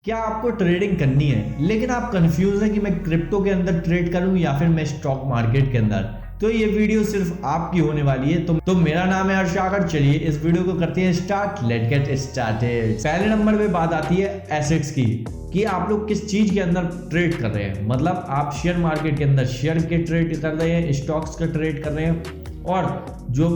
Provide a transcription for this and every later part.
क्या आपको ट्रेडिंग करनी है लेकिन आप कंफ्यूज हैं कि मैं क्रिप्टो के अंदर ट्रेड करूं या फिर मैं स्टॉक मार्केट के अंदर? तो ये वीडियो सिर्फ आपकी होने वाली है। तो मेरा नाम है हर्षागर। चलिए इस वीडियो को करते हैं स्टार्ट। Let's get started. पहले नंबर पे बात आती है एसेट्स की, कि आप लोग किस चीज के अंदर ट्रेड कर रहे हैं। मतलब आप शेयर मार्केट के अंदर शेयर के ट्रेड कर रहे हैं, स्टॉक्स का ट्रेड कर रहे हैं, और जो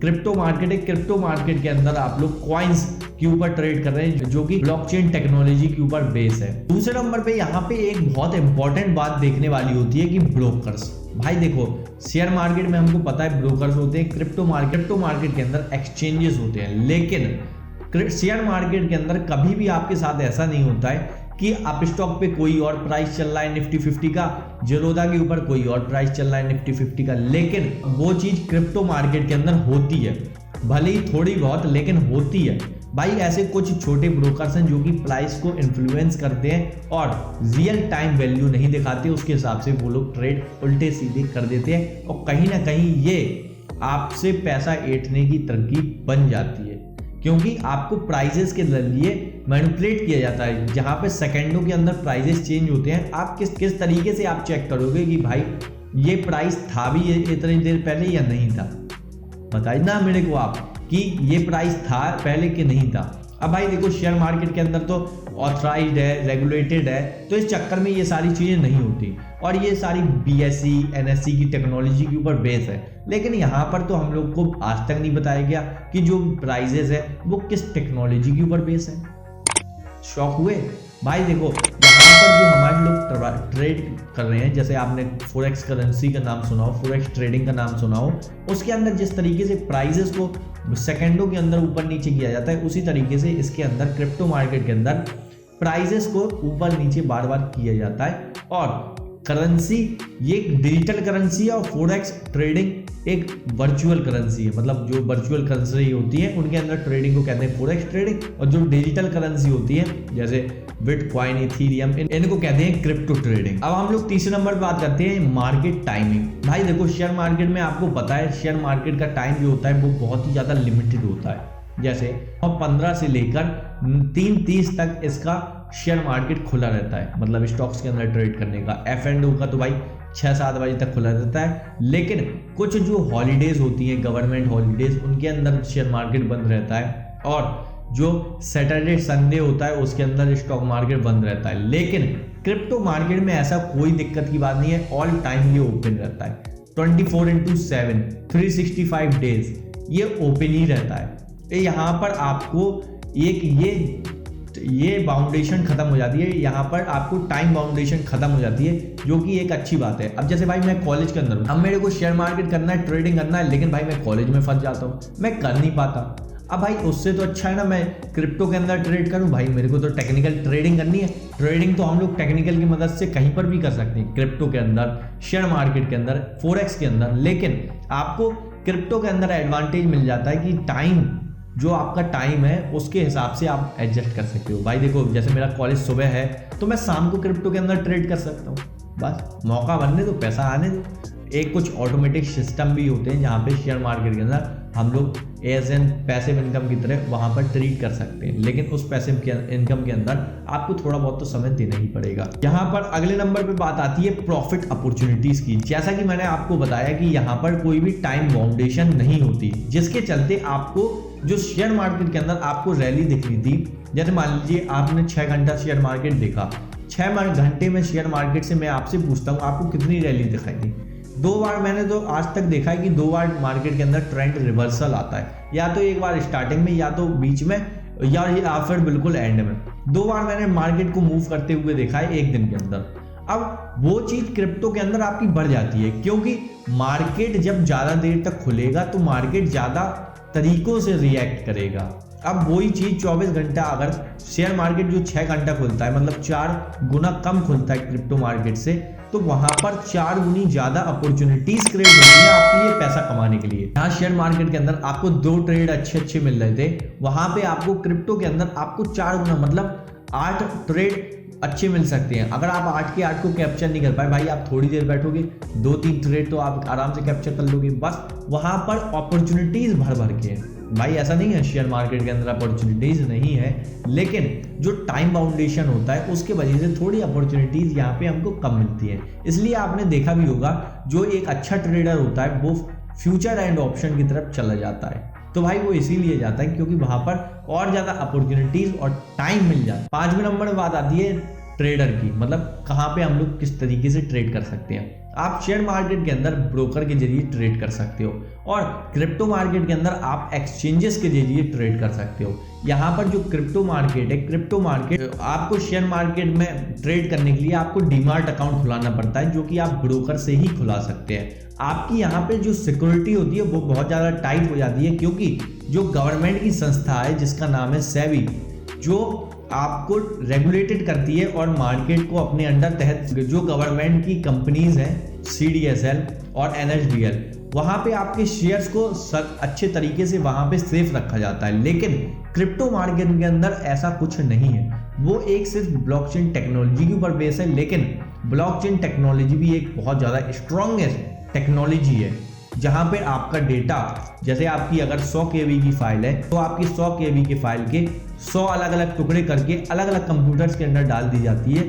क्रिप्टो मार्केट है, क्रिप्टो मार्केट के अंदर आप लोग कॉइन्स के ऊपर ट्रेड कर रहे हैं जो कि ब्लॉकचेन टेक्नोलॉजी के ऊपर बेस है। दूसरे नंबर पे यहाँ पे एक बहुत इंपॉर्टेंट बात देखने वाली होती है कि ब्रोकर्स। भाई देखो, शेयर मार्केट में हमको पता है ब्रोकर्स होते हैं, क्रिप्टो मार्केट के अंदर एक्सचेंजेस होते हैं, लेकिन शेयर मार्केट के अंदर कभी भी आपके साथ ऐसा नहीं होता है कि आप स्टॉक पे कोई और प्राइस चल रहा है निफ्टी 50 का, जेरोधा के ऊपर कोई और प्राइस चल रहा है निफ्टी 50 का, लेकिन वो चीज क्रिप्टो मार्केट के अंदर होती है, भले ही थोड़ी बहुत लेकिन होती है। भाई ऐसे कुछ छोटे ब्रोकर्स हैं जो कि प्राइस को इन्फ्लुएंस करते हैं और रियल टाइम वैल्यू नहीं दिखाते, उसके हिसाब से वो लोग ट्रेड उल्टे सीधे कर देते हैं और कहीं ना कहीं ये आपसे पैसा ऐंठने की तरकीब बन जाती है, क्योंकि आपको प्राइजेस के लिए मैनिपुलेट किया जाता है, जहां पे सेकंडों के अंदर प्राइजेस चेंज होते हैं। आप किस तरीके से आप चेक करोगे कि भाई ये प्राइस था भी इतनी देर पहले या नहीं था? बताइए ना मेरे को आप कि ये प्राइस था पहले कि नहीं था। अब भाई देखो, शेयर मार्केट के अंदर तो ऑथराइज्ड है, रेगुलेटेड है, तो इस चक्कर में ये सारी चीजें नहीं होती और ये सारी बीएसई एनएसई की टेक्नोलॉजी के ऊपर बेस है। लेकिन यहाँ पर तो हम लोग को आज तक नहीं बताया गया कि जो प्राइजेस है वो किस टेक्नोलॉजी के ऊपर बेस है। शॉक हुए? भाई देखो, यहाँ पर जो हमारे लोग ट्रेड कर रहे हैं, जैसे आपने फोरेक्स करेंसी का नाम सुना हो, फोरेक्स ट्रेडिंग का नाम सुना हो, उसके अंदर जिस तरीके से प्राइजेस को सेकंडों के अंदर ऊपर नीचे किया जाता है, उसी तरीके से इसके अंदर क्रिप्टो मार्केट के अंदर प्राइजेस को ऊपर नीचे बार बार किया जाता है। और करेंसी ये एक डिजिटल करेंसी है और फोरेक्स ट्रेडिंग एक वर्चुअल करेंसी है। मतलब जो वर्चुअल करेंसी होती है उनके अंदर ट्रेडिंग को कहते हैं फोरेक्स ट्रेडिंग, और जो डिजिटल करेंसी होती है जैसे बिटकॉइन, इथेरियम, इनको कहते हैं क्रिप्टो ट्रेडिंग। अब हम लोग तीसरे नंबर पर बात करते हैं मार्केट टाइमिंग। भाई देखो, शेयर मार्केट में आपको पता है शेयर मार्केट का टाइम जो होता है वो बहुत ही ज्यादा लिमिटेड होता है। जैसे 15 से लेकर 3:30 तक इसका शेयर मार्केट खुला रहता है, मतलब स्टॉक्स के अंदर ट्रेड करने का। F&O का तो भाई 6-7 बजे तक खुला रहता है, लेकिन कुछ जो हॉलीडेज होती हैं, गवर्नमेंट हॉलीडेज, उनके अंदर शेयर मार्केट बंद रहता है, और जो सैटरडे संडे होता है उसके अंदर स्टॉक मार्केट बंद रहता है। लेकिन क्रिप्टो मार्केट में ऐसा कोई दिक्कत की बात नहीं है, ऑल टाइम ये ओपन रहता है, 24/7 365 डेज ये ओपन ही रहता है। यहाँ पर आपको एक ये बाउंडेशन खत्म हो जाती है, यहाँ पर आपको टाइम बाउंडेशन खत्म हो जाती है, जो कि एक अच्छी बात है। अब जैसे भाई मैं कॉलेज के अंदर हूँ, अब मेरे को शेयर मार्केट करना है, ट्रेडिंग करना है, लेकिन भाई मैं कॉलेज में फंस जाता हूँ, मैं कर नहीं पाता। अब भाई उससे तो अच्छा है ना मैं क्रिप्टो के अंदर ट्रेड करूँ। भाई मेरे को तो टेक्निकल ट्रेडिंग करनी है, ट्रेडिंग तो हम लोग टेक्निकल की मदद से कहीं पर भी कर सकते हैं, क्रिप्टो के अंदर, शेयर मार्केट के अंदर, फोरेक्स के अंदर। लेकिन आपको क्रिप्टो के अंदर एडवांटेज मिल जाता है कि टाइम, जो आपका टाइम है उसके हिसाब से आप एडजस्ट कर सकते हो। भाई देखो, जैसे मेरा कॉलेज सुबह है तो मैं शाम को क्रिप्टो के अंदर ट्रेड कर सकता हूँ, बस मौका बनने दो, पैसा आने दो। एक कुछ ऑटोमेटिक सिस्टम भी होते हैं जहाँ पे शेयर मार्केट के अंदर हम लोग एज एन पैसिव इनकम की तरह वहाँ पर ट्रीट कर सकते हैं, लेकिन उस पैसिव इनकम के अंदर आपको थोड़ा बहुत तो समय देना ही पड़ेगा। यहाँ पर अगले नंबर पे बात आती है प्रॉफिट अपॉर्चुनिटीज की। जैसा कि मैंने आपको बताया कि यहाँ पर कोई भी टाइम बाउंडेशन नहीं होती, जिसके चलते आपको जो शेयर मार्केट के अंदर आपको रैली दिख रही थी, जैसे मान लीजिए आपने 6 घंटा शेयर मार्केट देखा, 6 घंटे में शेयर मार्केट से मैं आपसे पूछता हूँ आपको कितनी रैली दिखाई दी? 2 बार मैंने तो आज तक देखा है कि 2 बार मार्केट के अंदर ट्रेंड रिवर्सल आता है, या तो एक बार स्टार्टिंग में, या तो बीच में, या फिर बिल्कुल एंड में। 2 बार मैंने मार्केट को मूव करते हुए देखा है एक दिन के अंदर। अब वो चीज क्रिप्टो के अंदर आपकी बढ़ जाती है, क्योंकि मार्केट जब ज्यादा देर तक खुलेगा तो मार्केट ज्यादा तरीकों से रिएक्ट करेगा। अब वही चीज 24 घंटा, अगर शेयर मार्केट जो 6 घंटा खुलता है, मतलब 4 गुना कम खुलता है क्रिप्टो मार्केट से, तो वहां पर 4 गुनी ज्यादा अपॉर्चुनिटीज क्रिएट होती है आपके लिए पैसा कमाने के लिए। यहाँ शेयर मार्केट के अंदर आपको 2 ट्रेड अच्छे मिल रहे थे, वहां पे आपको क्रिप्टो के अंदर आपको 4 गुना, मतलब 8 ट्रेड अच्छे मिल सकते हैं। अगर आप 8 के 8 को कैप्चर नहीं कर पाए, भाई आप थोड़ी देर बैठोगे, 2-3 ट्रेड तो आप आराम से कैप्चर कर लोगे। बस वहां पर अपॉर्चुनिटीज भर के हैं। भाई ऐसा नहीं है शेयर मार्केट के अंदर अपॉर्चुनिटीज नहीं है, लेकिन जो टाइम बाउंडेशन होता है उसके वजह से थोड़ी अपॉर्चुनिटीज यहाँ पे हमको कम मिलती है। इसलिए आपने देखा भी होगा जो एक अच्छा ट्रेडर होता है वो फ्यूचर एंड ऑप्शन की तरफ चला जाता है। तो भाई वो इसीलिए जाता है क्योंकि वहां पर और ज्यादा अपॉर्चुनिटीज और टाइम मिल जाता है। 5वें नंबर में बात आती है ट्रेडर की, मतलब कहाँ पे हम लोग किस तरीके से ट्रेड कर सकते हैं। आप शेयर मार्केट के अंदर ब्रोकर के जरिए ट्रेड कर सकते हो और क्रिप्टो मार्केट के अंदर आप एक्सचेंजेस के जरिए ट्रेड कर सकते हो। यहाँ पर जो क्रिप्टो मार्केट है, क्रिप्टो मार्केट आपको शेयर मार्केट में ट्रेड करने के लिए आपको डीमार्ट अकाउंट खुलाना पड़ता है, जो कि आप ब्रोकर से ही खुला सकते हैं। आपकी यहाँ पे जो सिक्योरिटी होती है वो बहुत ज़्यादा टाइट हो जाती है, क्योंकि जो गवर्नमेंट की संस्था है जिसका नाम है सेबी, जो आपको रेगुलेटेड करती है और मार्केट को अपने अंडर तहत जो गवर्नमेंट की कंपनीज हैं CDSL और NSDL, वहां पे आपके शेयर्स को अच्छे तरीके से वहां पे सेफ रखा जाता है। लेकिन क्रिप्टो मार्केट के अंदर ऐसा कुछ नहीं है। वो एक सिर्फ ब्लॉकचेन टेक्नोलॉजी के ऊपर बेस है, लेकिन ब्लॉकचेन टेक्नोलॉजी भी एक बहुत ज़्यादा स्ट्रॉन्गेस्ट टेक्नोलॉजी है, जहां पे आपका डेटा, जैसे आपकी अगर 100 KB की फाइल है तो आपकी 100 KB की फाइल के 100 अलग अलग टुकड़े करके अलग अलग कंप्यूटर्स के अंदर डाल दी जाती है।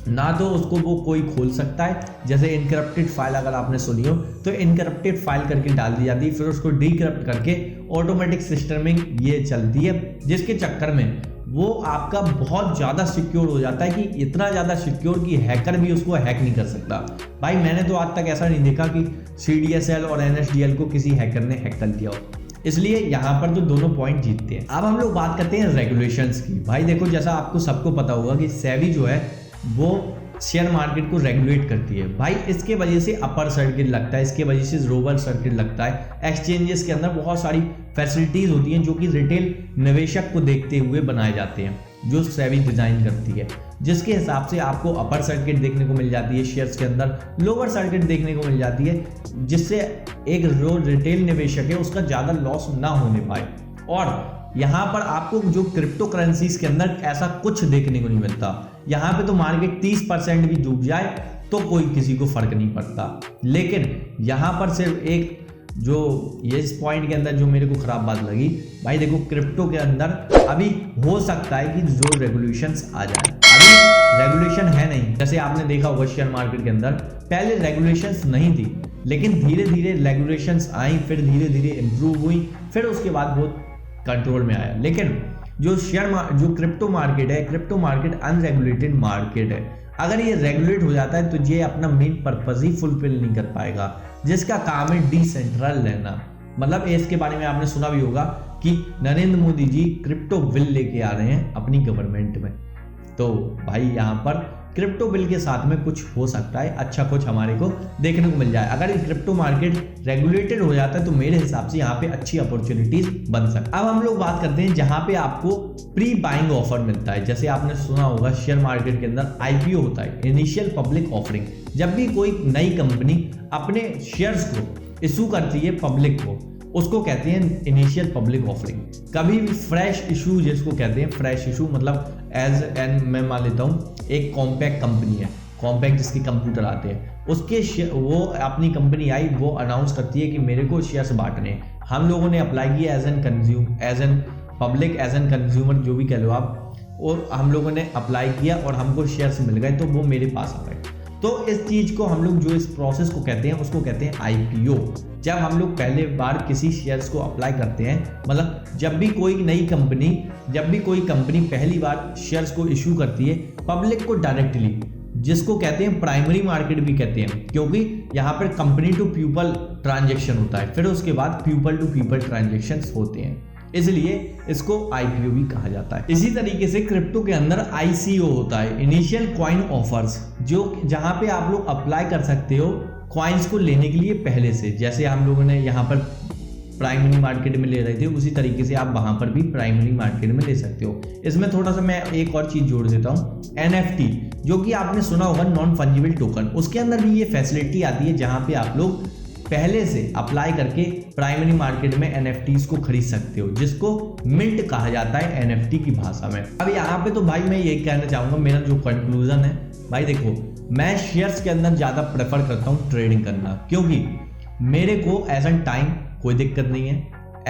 ना तो उसको वो कोई खोल सकता है, जैसे इनक्रप्टेड फाइल अगर आपने सुनी हो तो इनक्रप्टेड फाइल करके डाल दी जाती है, फिर उसको डीक्रप्ट करके ऑटोमेटिक सिस्टमिंग ये चलती है, जिसके चक्कर में वो आपका बहुत ज़्यादा सिक्योर हो जाता है, कि इतना ज़्यादा सिक्योर कि हैकर भी उसको हैक नहीं कर सकता। भाई मैंने तो आज तक ऐसा नहीं देखा कि CDSL और NSDL को किसी हैकर ने हैक कर दिया हो। इसलिए यहाँ पर तो दोनों पॉइंट जीतते हैं। अब हम लोग बात करते हैं रेगुलेशंस की। भाई देखो, जैसा आपको सबको पता होगा कि सेबी जो है वो शेयर मार्केट को रेगुलेट करती है। भाई इसके वजह से अपर सर्किट लगता है, इसके वजह से लोअर सर्किट लगता है। एक्सचेंजेस के अंदर बहुत सारी फैसिलिटीज होती हैं जो कि रिटेल निवेशक को देखते हुए बनाए जाते हैं, जो सेबी डिजाइन करती है, जिसके हिसाब से आपको अपर सर्किट देखने को मिल जाती है शेयर्स के अंदर, लोअर सर्किट देखने को मिल जाती है, जिससे एक जो रिटेल निवेशक है उसका ज़्यादा लॉस ना होने पाए। और यहाँ पर आपको जो क्रिप्टो करेंसीज के अंदर ऐसा कुछ देखने को नहीं मिलता। यहाँ पे तो मार्केट 30% भी डूब जाए तो कोई किसी को फर्क नहीं पड़ता। लेकिन यहाँ पर सिर्फ एक जो ये इस पॉइंट के अंदर जो मेरे को खराब बात लगी, भाई देखो क्रिप्टो के अंदर अभी हो सकता है कि जो रेगुलेशंस आ जाए, अभी रेगुलेशन है नहीं। जैसे आपने देखा होगा शेयर मार्केट के अंदर पहले रेगुलेशंस नहीं थी, लेकिन धीरे धीरे रेगुलेशंस आई, फिर धीरे धीरे इम्प्रूव हुई, फिर उसके बाद बहुत कंट्रोल में आया। लेकिन जो जो क्रिप्टो मार्केट है, क्रिप्टो मार्केट अनरेगुलेटेड मार्केट है। अगर ये रेगुलेट हो जाता है तो ये अपना मेन पर्पस ही फुलफिल नहीं कर पाएगा, जिसका काम है डिसेंट्रल रहना। मतलब इसके बारे में आपने सुना भी होगा कि नरेंद्र मोदी जी क्रिप्टो बिल लेके आ रहे हैं अपनी गवर्नमेंट में। तो भाई यहाँ पर क्रिप्टो बिल के साथ में कुछ हो सकता है, अच्छा कुछ हमारे को देखने को मिल जाए। अगर ये क्रिप्टो मार्केट रेगुलेटेड हो जाता है तो मेरे हिसाब से यहाँ पे अच्छी अपॉर्चुनिटीज बन सकती है। अब हम लोग बात करते हैं जहाँ पे आपको प्री बाइंग ऑफर मिलता है। जैसे आपने सुना होगा शेयर मार्केट के अंदर IPO होता है, इनिशियल पब्लिक ऑफरिंग। जब भी कोई नई कंपनी अपने शेयर्स को इशू करती है पब्लिक को, उसको कहते हैं इनिशियल पब्लिक ऑफरिंग। कभी भी फ्रेश इशू, जिसको कहते हैं फ्रेश इशू, मतलब एज एन मैं मान लेता हूँ एक कॉम्पैक्ट कंपनी है, कॉम्पैक्ट जिसके कंप्यूटर आते हैं, उसके वो अपनी कंपनी आई, वो अनाउंस करती है कि मेरे को शेयर्स बांटने। हम लोगों ने अप्लाई किया as an public, as an consumer, जो भी कह लो आप, और हम लोगों ने अप्लाई किया और हमको शेयर्स मिल गए, तो वो मेरे पास आ गए। तो इस चीज को हम लोग जो इस प्रोसेस को कहते हैं उसको कहते हैं IPO। जब हम लोग पहले बार किसी शेयर्स को अप्लाई करते हैं, मतलब जब भी कोई कंपनी पहली बार शेयर्स को इशू करती है पब्लिक को डायरेक्टली, जिसको कहते हैं प्राइमरी मार्केट भी कहते हैं, क्योंकि यहाँ पर कंपनी टू पीपल ट्रांजेक्शन होता है, फिर उसके बाद पीपल टू पीपल ट्रांजेक्शन होते हैं, इसलिए इसको IPO भी कहा जाता है। इसी तरीके से क्रिप्टो के अंदर ICO होता है, इनिशियल कॉइन ऑफर्स, जो जहां पे आप लोग अप्लाई कर सकते हो कॉइन्स को लेने के लिए पहले से। जैसे हम लोगों ने यहाँ पर प्राइमरी मार्केट में ले रहे थे, उसी तरीके से आप वहां पर भी प्राइमरी मार्केट में ले सकते हो। इसमें थोड़ा सा मैं एक और चीज जोड़ देता हूँ, NFT, जो कि आपने सुना होगा नॉन फंजिबल टोकन। उसके अंदर भी ये फैसिलिटी आती है जहां पे आप लोग पहले से अप्लाई करके प्राइमरी मार्केट में NFTs को खरीद सकते हो, जिसको मिंट कहा जाता है NFT की भाषा में। अब यहाँ पे तो भाई मैं यही कहना चाहूंगा, मेरा जो कंक्लूजन है, भाई देखो मैं शेयर्स के अंदर ज्यादा प्रेफर करता हूँ ट्रेडिंग करना, क्योंकि मेरे को एज एन टाइम कोई दिक्कत नहीं है,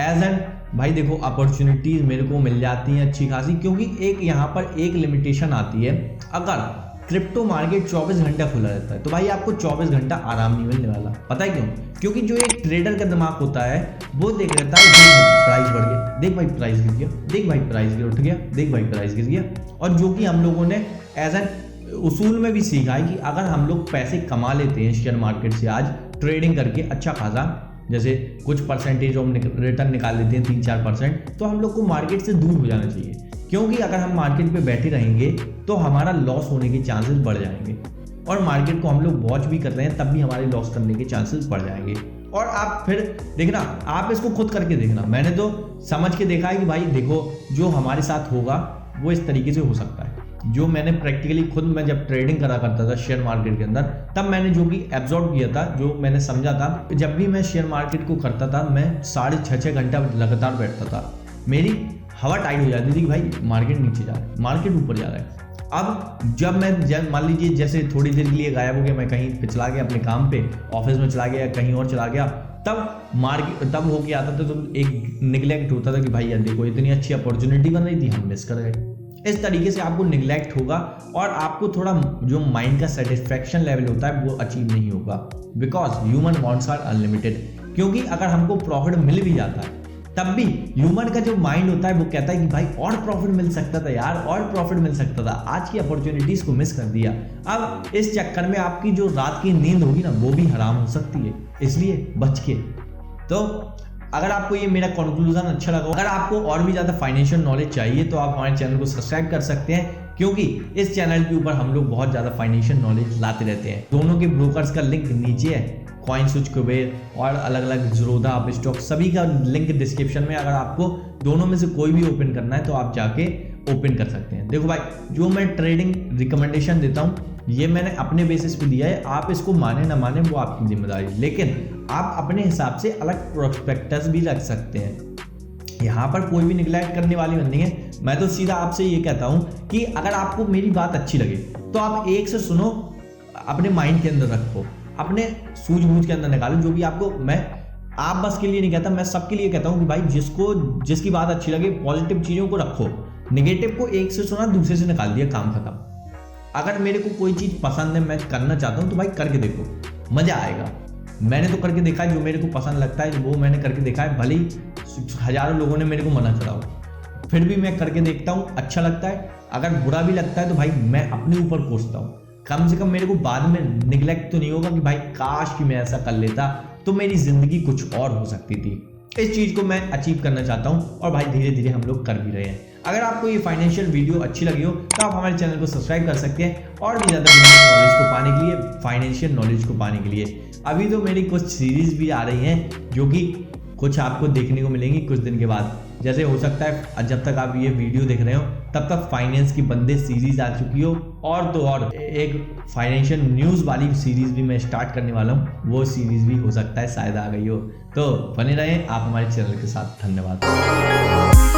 एज एन भाई देखो अपॉर्चुनिटीज मेरे को मिल जाती हैं अच्छी खासी, क्योंकि एक यहाँ पर एक लिमिटेशन आती है। अगर क्रिप्टो मार्केट 24 घंटा खुला रहता है तो भाई आपको 24 घंटा आराम नहीं मिलने वाला। पता है क्यों? क्योंकि जो एक ट्रेडर का दिमाग होता है वो देख लेता है प्राइस बढ़ गया, देख भाई प्राइस गिर गया, देख भाई प्राइस गिर उठ गया, देख भाई प्राइस गिर गया। और जो कि हम लोगों ने एज एन उसूल में भी सीखा है कि अगर हम लोग पैसे कमा लेते हैं शेयर मार्केट से आज ट्रेडिंग करके अच्छा खासा, जैसे कुछ परसेंटेज ऑफ रिटर्न निकाल लेते हैं 3-4%, तो हम लोग को मार्केट से दूर हो जाना चाहिए। क्योंकि अगर हम मार्केट पे बैठे रहेंगे तो हमारा लॉस होने के चांसेस बढ़ जाएंगे, और मार्केट को हम लोग वॉच भी कर रहे हैं तब भी हमारे लॉस करने के चांसेस बढ़ जाएंगे। और आप फिर देखना, आप इसको खुद करके देखना, मैंने तो समझ के देखा है कि भाई देखो जो हमारे साथ होगा वो इस तरीके से हो सकता है। जो मैंने प्रैक्टिकली खुद मैं जब ट्रेडिंग करा करता था शेयर मार्केट के अंदर, तब मैंने जो कि एब्जॉर्ब किया था, जो मैंने समझा था, जब भी मैं शेयर मार्केट को करता था मैं 6.5 घंटा लगातार बैठता था, मेरी हवा टाइट हो जाती थी कि भाई मार्केट नीचे जा रहा है, मार्केट ऊपर जा रहा है। अब जब मैं मान लीजिए जैसे थोड़ी देर के लिए गायब हो गया, मैं कहीं पे चला गया अपने काम पे, ऑफिस में चला गया, कहीं और चला गया, तब हो गया आता था, तो एक निगलेक्ट होता था कि भाई यार देखो इतनी अच्छी अपॉर्चुनिटी बन रही थी, हम मिस कर गए। इस तरीके से आपको निगलेक्ट होगा और आपको थोड़ा जो माइंड का सेटिस्फेक्शन लेवल होता है वो अचीव नहीं होगा, because human wants are unlimited. क्योंकि अगर हमको प्रॉफिट मिल भी जाता है तब भी ह्यूमन का जो माइंड होता है वो कहता है कि भाई और प्रॉफिट मिल सकता था यार, और प्रॉफिट मिल सकता था, आज की अपॉर्चुनिटीज को मिस कर दिया। अब इस चक्कर में आपकी जो रात की नींद होगी ना वो भी हराम हो सकती है, इसलिए बच के। तो अगर आपको ये मेरा कंक्लूजन अच्छा लगा, अगर आपको और भी ज़्यादा फाइनेंशियल नॉलेज चाहिए तो आप हमारे चैनल को सब्सक्राइब कर सकते हैं, क्योंकि इस चैनल के ऊपर हम लोग बहुत ज़्यादा फाइनेंशियल नॉलेज लाते रहते हैं। दोनों के ब्रोकर्स का लिंक नीचे है, कॉइनस्विच, कुबेर और अलग अलग ज़ीरोधा, अपस्टॉक, सभी का लिंक डिस्क्रिप्शन में। अगर आपको दोनों में से कोई भी ओपन करना है तो आप जाके ओपन कर सकते हैं। देखो भाई जो मैं ट्रेडिंग रिकमेंडेशन देता हूँ ये मैंने अपने बेसिस पे दिया है, आप इसको माने ना माने वो आपकी जिम्मेदारी, लेकिन आप अपने हिसाब से अलग प्रोस्पेक्टस भी रख सकते हैं। यहाँ पर कोई भी निगलेक्ट करने वाली बात नहीं है। मैं तो सीधा आपसे ये कहता हूँ कि अगर आपको मेरी बात अच्छी लगे तो आप एक से सुनो, अपने माइंड के अंदर रखो, अपने सूझबूझ के अंदर निकालो। जो भी आपको, मैं आप बस के लिए नहीं कहता, मैं सबके लिए कहता हूँ कि भाई जिसकी बात अच्छी लगे पॉजिटिव चीज़ों को रखो, निगेटिव को एक से सुना दूसरे से निकाल दिया, काम खत्म। अगर मेरे को कोई चीज़ पसंद है, मैं करना चाहता हूँ तो भाई करके देखो, मज़ा आएगा। मैंने तो करके देखा है, जो मेरे को पसंद लगता है वो मैंने करके देखा है, भले ही हज़ारों लोगों ने मेरे को मना करा हो, फिर भी मैं करके देखता हूँ, अच्छा लगता है। अगर बुरा भी लगता है तो भाई मैं अपने ऊपर कोसता हूँ, कम से कम मेरे को बाद में निगलेक्ट तो नहीं होगा कि भाई काश कि मैं ऐसा कर लेता तो मेरी ज़िंदगी कुछ और हो सकती थी। इस चीज़ को मैं अचीव करना चाहता हूँ और भाई धीरे धीरे हम लोग कर भी रहे हैं। अगर आपको ये फाइनेंशियल वीडियो अच्छी लगी हो तो आप हमारे चैनल को सब्सक्राइब कर सकते हैं और भी ज़्यादा नॉलेज को पाने के लिए, फाइनेंशियल नॉलेज को पाने के लिए। अभी तो मेरी कुछ सीरीज़ भी आ रही हैं जो कि कुछ आपको देखने को मिलेंगी कुछ दिन के बाद। जैसे हो सकता है जब तक आप ये वीडियो देख रहे हो तब तक फाइनेंस की बंदे सीरीज आ चुकी हो, और तो और एक फाइनेंशियल न्यूज़ वाली सीरीज भी मैं स्टार्ट करने वाला हूँ, वो सीरीज भी हो सकता है शायद आ गई हो। तो बने रहें आप हमारे चैनल के साथ। धन्यवाद।